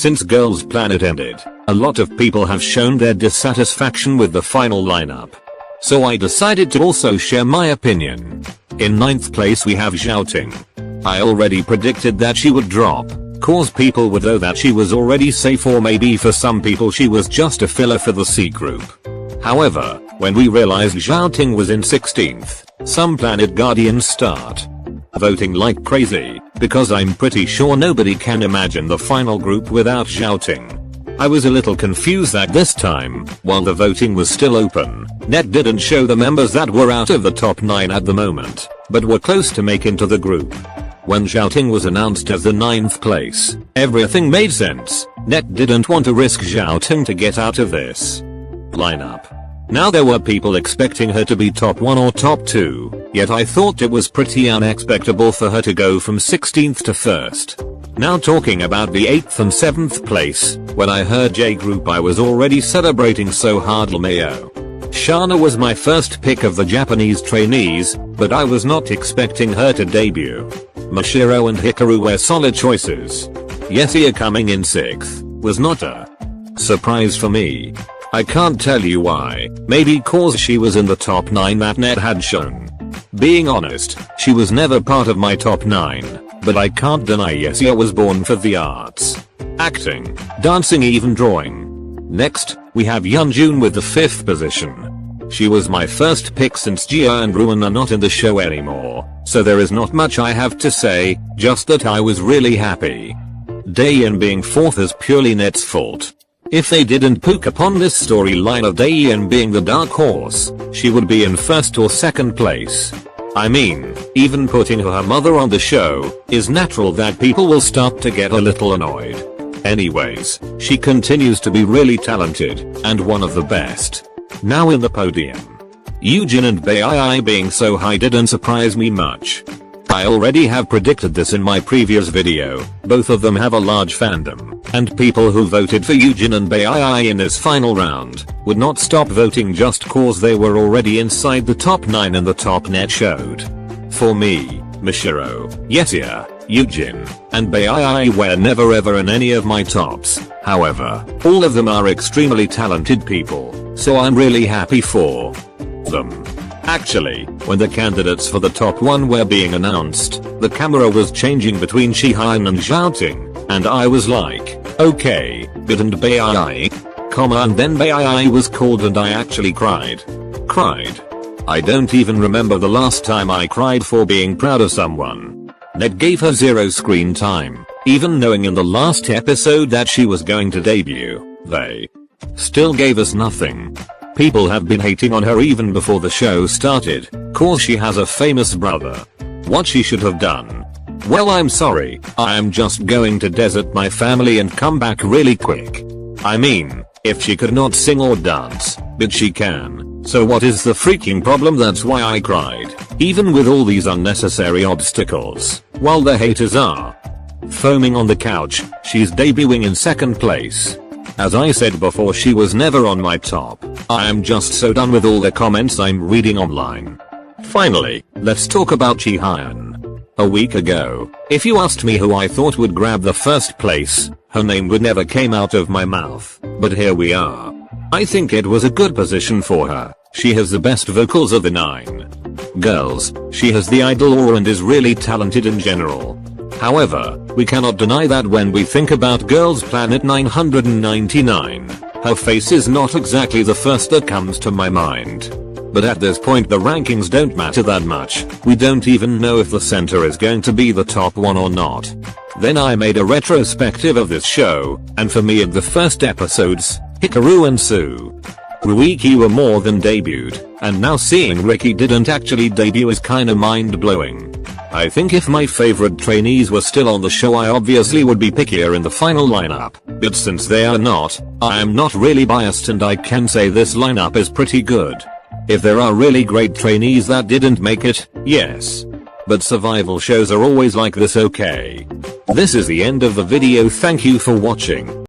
Since Girls Planet ended, a lot of people have shown their dissatisfaction with the final lineup. So I decided to also share my opinion. In 9th place we have Xiaoting. I already predicted that she would drop, cause people would know that she was already safe, or maybe for some people she was just a filler for the C group. However, when we realized Xiaoting was in 16th, some Planet Guardians start voting like crazy, because I'm pretty sure nobody can imagine the final group without Xiaoting. I was a little confused that this time, while the voting was still open, Net didn't show the members that were out of the top 9 at the moment, but were close to make into the group. When Xiaoting was announced as the 9th place, everything made sense. Net didn't want to risk Xiaoting to get out of this lineup. Now there were people expecting her to be top 1 or top 2, yet I thought it was pretty unexpectable for her to go from 16th to 1st. Now talking about the 8th and 7th place, when I heard J group I was already celebrating so hard. LMAO. Shana was my first pick of the Japanese trainees, but I was not expecting her to debut. Mashiro and Hikaru were solid choices. Yesia coming in 6th was not a surprise for me. I can't tell you why, maybe cause she was in the top 9 that Net had shown. Being honest, she was never part of my top 9, but I can't deny Yesia was born for the arts. Acting, dancing, even drawing. Next, we have Yeonjun with the 5th position. She was my first pick since Jia and Ruin are not in the show anymore, so there is not much I have to say, just that I was really happy. Daeyeon being 4th is purely Net's fault. If they didn't poke upon this storyline of Daeyeon being the dark horse, she would be in 1st or 2nd place. I mean, even putting her mother on the show is natural that people will start to get a little annoyed. Anyways, she continues to be really talented and one of the best. Now in the podium, Yujin and Bai being so high didn't surprise me much. I already have predicted this in my previous video. Both of them have a large fandom, and people who voted for Yujin and Bai in this final round would not stop voting just cause they were already inside the top 9 and the top Net showed. For me, Mashiro, Yesia, Yujin, and Bai were never ever in any of my tops. However, all of them are extremely talented people, so I'm really happy for them. Actually, when the candidates for the top 1 were being announced, the camera was changing between Shihan and Xiaoting, and I was like, okay, didn't Bai? And then Bai was called and I actually cried. I don't even remember the last time I cried for being proud of someone. Net gave her 0 screen time, even knowing in the last episode that she was going to debut. They still gave us nothing. People have been hating on her even before the show started, cause she has a famous brother. What she should have done? Well, I'm sorry, I am just going to desert my family and come back really quick. I mean, if she could not sing or dance, but she can, so what is the freaking problem? That's why I cried, even with all these unnecessary obstacles, while the haters are foaming on the couch. She's debuting in 2nd place. As I said before, she was never on my top. I am just so done with all the comments I'm reading online. Finally, let's talk about Jihyun. A week ago, if you asked me who I thought would grab the 1st place, her name would never came out of my mouth, but here we are. I think it was a good position for her. She has the best vocals of the 9 girls, she has the idol aura and is really talented in general. However, we cannot deny that when we think about Girls Planet 999, her face is not exactly the first that comes to my mind. But at this point the rankings don't matter that much. We don't even know if the center is going to be the top 1 or not. Then I made a retrospective of this show, and for me in the first episodes, Hikaru and Ruiki were more than debuted, and now seeing Ricky didn't actually debut is kinda mind-blowing. I think if my favorite trainees were still on the show I obviously would be pickier in the final lineup, but since they are not, I am not really biased and I can say this lineup is pretty good. If there are really great trainees that didn't make it, yes. But survival shows are always like this, okay? This is the end of the video, thank you for watching.